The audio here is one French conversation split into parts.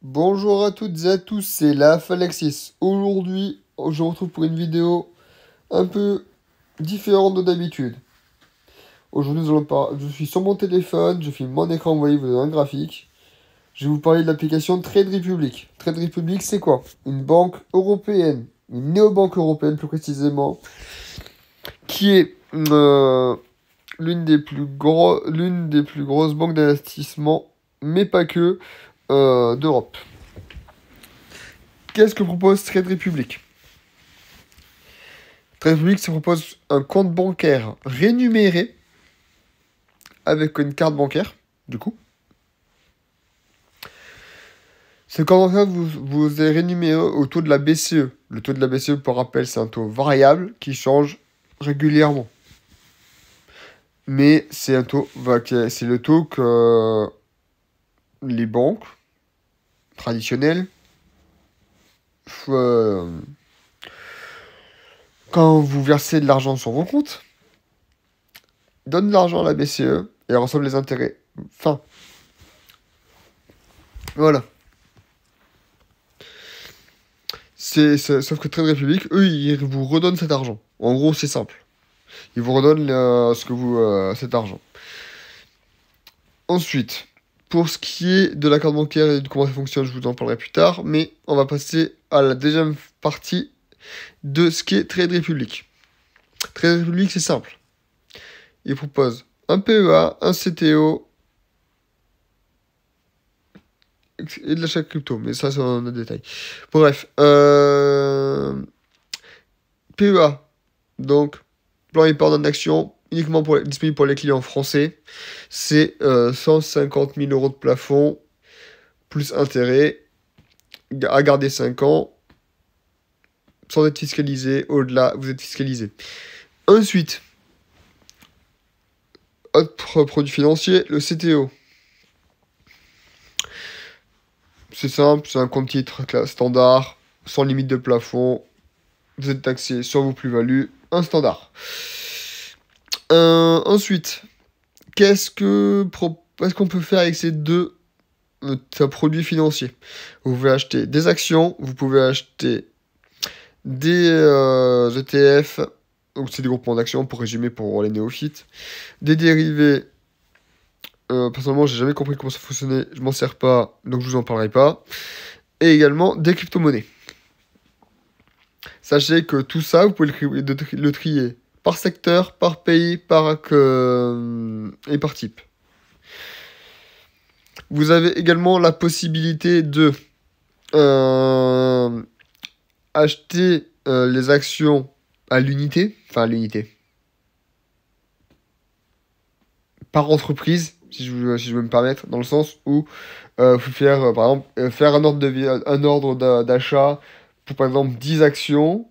Bonjour à toutes et à tous, c'est la Alexis. Aujourd'hui, je vous retrouve pour une vidéo un peu différente de d'habitude. Aujourd'hui, je suis sur mon téléphone, je filme mon écran, vous voyez, vous avez un graphique. Je vais vous parler de l'application Trade Republic. Trade Republic, c'est quoi? Une banque européenne, une néobanque européenne plus précisément, qui est l'une des plus grosses banques d'investissement, mais pas que, d'Europe. Qu'est-ce que propose Trade Republic? Trade Republic se propose un compte bancaire rémunéré avec une carte bancaire, du coup. Ce compte bancaire vous est rémunéré au taux de la BCE. Le taux de la BCE, pour rappel, c'est un taux variable qui change régulièrement. Mais c'est c'est le taux que les banques traditionnelles, quand vous versez de l'argent sur vos comptes, donnent de l'argent à la BCE et reçoivent les intérêts. Enfin, voilà. Sauf que Trade Republic, eux, ils vous redonnent cet argent. En gros, c'est simple. Ils vous redonnent cet argent. Ensuite, pour ce qui est de la carte bancaire et de comment ça fonctionne, je vous en parlerai plus tard. Mais on va passer à la deuxième partie de ce qu'est Trade Republic. Trade Republic, c'est simple. Ils proposent un PEA, un CTO et de l'achat de crypto. Mais ça, c'est un autre détail. Bref. PEA. Donc, plan épargne en action, uniquement disponible pour les clients français. C'est 150 000 euros de plafond, plus intérêt, à garder 5 ans, sans être fiscalisé. Au-delà, vous êtes fiscalisé. Ensuite, autre produit financier, le CTO. C'est simple, c'est un compte titre standard, sans limite de plafond. Vous êtes taxé sur vos plus-values, un standard. Ensuite, qu'est-ce qu'on peut faire avec ces deux produits financiers? Vous pouvez acheter des actions, vous pouvez acheter des ETF, donc c'est des groupements d'actions pour résumer pour les néophytes, des dérivés. Personnellement, j'ai jamais compris comment ça fonctionnait, je m'en sers pas, donc je vous en parlerai pas. Et également des crypto-monnaies. Sachez que tout ça, vous pouvez le trier par secteur, par pays, et par type. Vous avez également la possibilité de acheter les actions à l'unité, par entreprise, si je veux me permettre, dans le sens où vous faire, par exemple, faire un ordre d'achat pour, par exemple, 10 actions,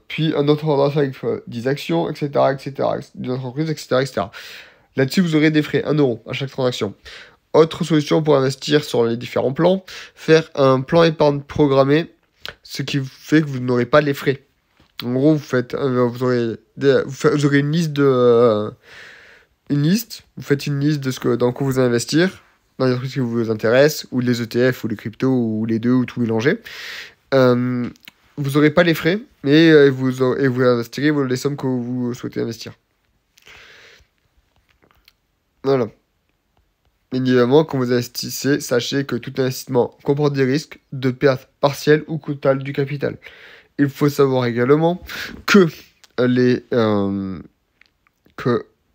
puis un autre ordre d'achat avec 10 actions, etc., d'une entreprise, etc. Là-dessus, vous aurez des frais, 1 euro à chaque transaction. Autre solution pour investir sur les différents plans, faire un plan épargne programmé, ce qui fait que vous n'aurez pas les frais. En gros, vous aurez une liste vous faites une liste dans quoi vous investir, dans les entreprises qui vous intéressent, ou les ETF, ou les cryptos, ou les deux, ou tout mélanger. Vous n'aurez pas les frais, mais vous investirez les sommes que vous souhaitez investir. Voilà. Évidemment, quand vous investissez, sachez que tout investissement comporte des risques de perte partielle ou totale du capital. Il faut savoir également que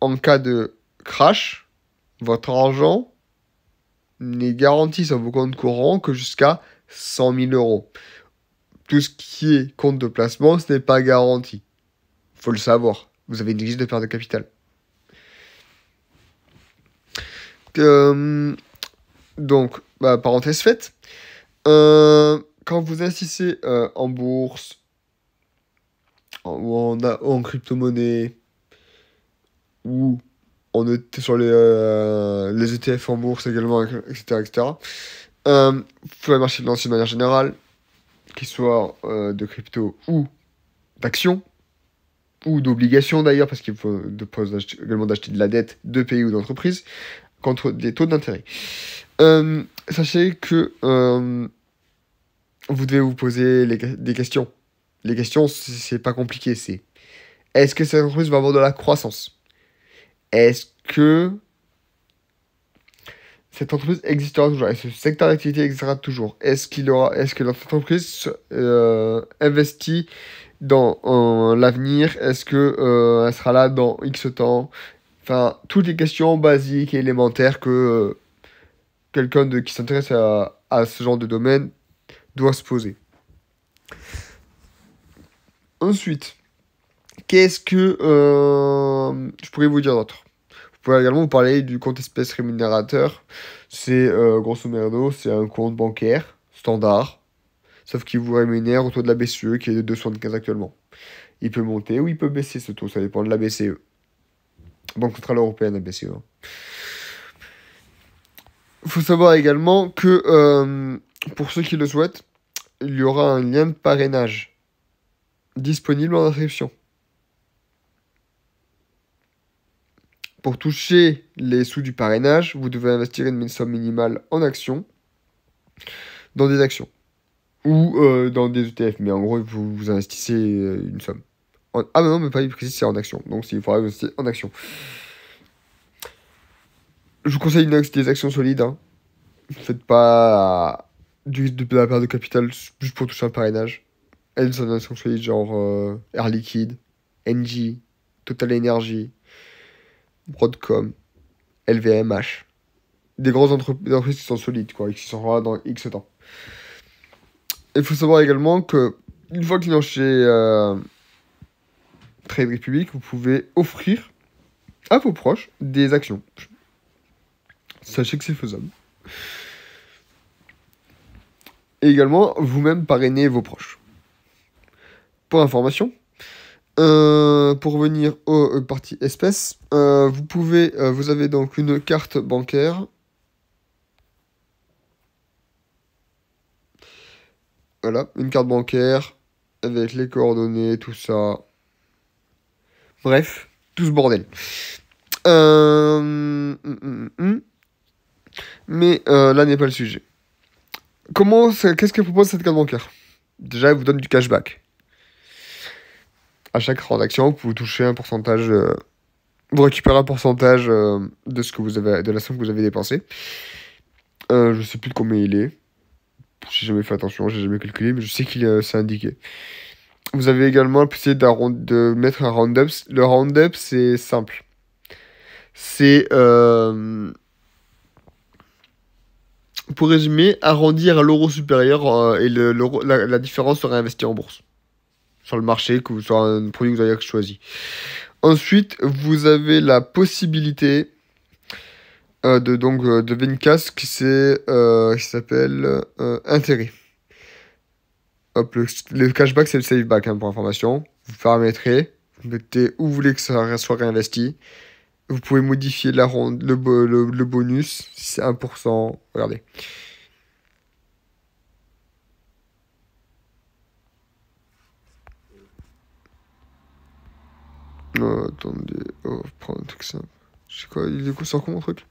en cas de crash, votre argent n'est garanti sur vos comptes courants que jusqu'à 100 000 euros. Tout ce qui est compte de placement, ce n'est pas garanti. Il faut le savoir. Vous avez une risque de perte de capital. Donc, parenthèse faite. Quand vous investissez en bourse, ou en crypto-monnaie, ou sur les ETF en bourse également, etc. Sur les marchés financiers de manière générale, qu'ils soient de crypto ou d'actions, ou d'obligations d'ailleurs, parce qu'il faut également d'acheter de la dette de pays ou d'entreprises, contre des taux d'intérêt. Sachez que vous devez vous poser des questions. Les questions, c'est pas compliqué. C'est est-ce que cette entreprise va avoir de la croissance? Est-ce que cette entreprise existera toujours? Est-ce que ce secteur d'activité existera toujours? Est-ce que cette entreprise investit dans l'avenir? Est-ce que elle sera là dans X temps? Enfin, toutes les questions basiques et élémentaires que quelqu'un qui s'intéresse à ce genre de domaine doit se poser. Ensuite, qu'est-ce que je pourrais vous dire d'autre? Vous pouvez également vous parler du compte espèce rémunérateur. C'est grosso merdo, c'est un compte bancaire standard, sauf qu'il vous rémunère au taux de la BCE qui est de 2,75 actuellement. Il peut monter ou il peut baisser ce taux, ça dépend de la BCE. Banque Centrale Européenne, la BCE. Il faut savoir également que pour ceux qui le souhaitent, il y aura un lien de parrainage disponible en inscription. Pour toucher les sous du parrainage, vous devez investir une somme minimale en actions, dans des actions, ou dans des ETF. Mais en gros, vous investissez une somme. Ah non, mais pas il précise, c'est en action. Donc il faudra investir en action. Je vous conseille des actions solides. Hein. Faites pas de la perte de capital juste pour toucher un parrainage. Elles sont des actions solides genre Air Liquide, Engie, Total Energy, Broadcom, LVMH. Des grosses entreprises qui sont solides, quoi, et qui sont là dans X temps. Il faut savoir également que, une fois client chez Trade Republic, vous pouvez offrir à vos proches des actions. Sachez que c'est faisable. Et également, vous-même parrainer vos proches. Pour information, pour revenir aux parties espèces, vous avez donc une carte bancaire. Voilà, une carte bancaire avec les coordonnées, tout ça. Bref, tout ce bordel. Mais là n'est pas le sujet. Qu'est-ce qu'elle propose cette carte bancaire? Déjà, elle vous donne du cashback. À chaque transaction, vous pouvez toucher un pourcentage. Vous récupérez un pourcentage de ce que vous avez, de la somme que vous avez dépensée. Je sais plus de combien il est. J'ai jamais fait attention, j'ai jamais calculé, mais je sais qu'il c'est indiqué. Vous avez également la possibilité de mettre un round-up. Le round-up, c'est simple. C'est, pour résumer, arrondir à l'euro supérieur et la différence sera investie en bourse. Sur le marché, sur un produit que vous avez choisi. Ensuite, vous avez la possibilité de Vincas qui s'appelle intérêt. Hop, le cashback, c'est le saveback, hein, pour information. Vous paramétrez, vous mettez où vous voulez que ça soit réinvesti. Vous pouvez modifier le bonus, si c'est 1%. Regardez. Attendez, prendre un truc simple. Je sais quoi, il est sur comment, truc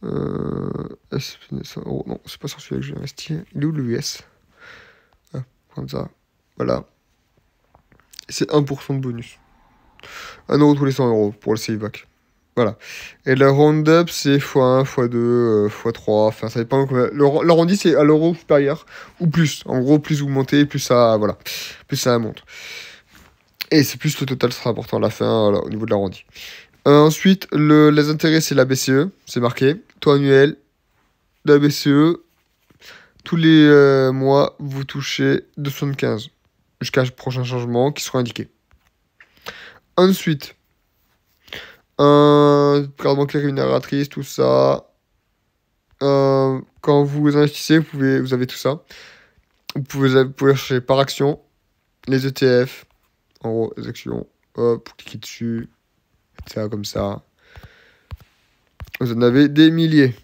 €. Non, c'est pas sur celui-là que j'ai investi. Il est où le US? Ah, prendre ça. Voilà. C'est 1% de bonus. 1€ tous les 100€ pour le saveback. Voilà. Et le round-up, c'est x1, x2, x3. Enfin, ça dépend. L'arrondi, c'est à l'euro supérieur ou plus. En gros, plus vous montez, plus ça, voilà. Plus ça monte. Et c'est plus le total sera important à la fin, voilà, au niveau de l'arrondi. Ensuite, les intérêts, c'est la BCE. C'est marqué. Taux annuel. La BCE. Tous les mois, vous touchez 2,75 jusqu'à le prochain changement qui sera indiqué. Ensuite, carte bancaire rémunératrice, tout ça. Quand vous investissez, vous avez tout ça. Vous pouvez chercher par action, les ETF, en gros, les actions, hop, vous cliquez dessus, ça comme ça. Vous en avez des milliers.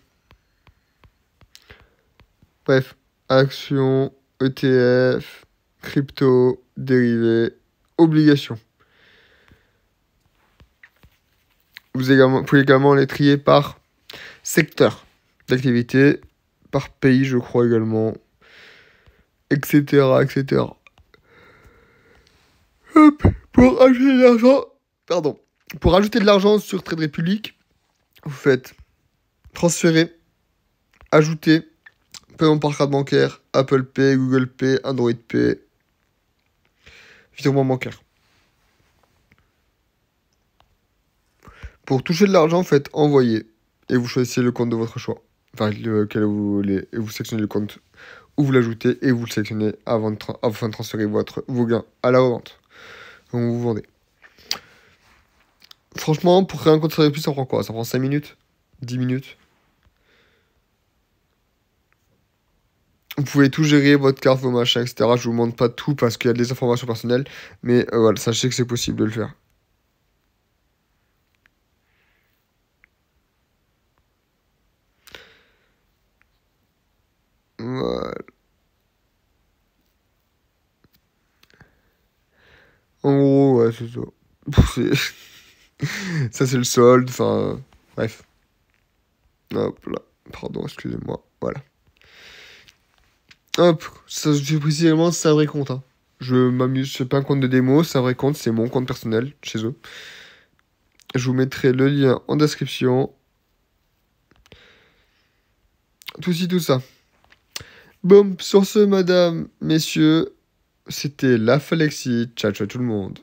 Bref, actions, ETF, crypto, dérivés, obligations. Vous pouvez également les trier par secteur. d'activité, par pays, je crois également, etc., etc. Hop, pour ajouter de l'argent, pardon, pour ajouter de l'argent sur Trade Republic, vous faites transférer, ajouter, paiement par carte bancaire, Apple Pay, Google Pay, Android Pay, virement bancaire. Pour toucher de l'argent, faites envoyer et vous choisissez le compte de votre choix. Enfin, lequel vous voulez, et vous sélectionnez le compte où vous l'ajoutez et vous le sélectionnez afin de transférer vos gains à la revente. Donc vous vendez. Franchement, pour créer un compte sur plus, ça prend quoi? Ça prend 5 minutes? 10 minutes? Vous pouvez tout gérer, votre carte, vos machins, etc. Je vous montre pas tout parce qu'il y a des informations personnelles. Mais voilà, sachez que c'est possible de le faire. Voilà. En gros, ouais, c'est ça. Ça, c'est le solde. Enfin, bref. Hop là. Pardon, excusez-moi. Voilà. Hop. Ça, je précisément, c'est un vrai compte. Hein. Je m'amuse. C'est pas un compte de démo, c'est un vrai compte. C'est mon compte personnel chez eux. Je vous mettrai le lien en description. Tout ça. Bon, sur ce, madame, messieurs, c'était la Falexi. Ciao, ciao tout le monde.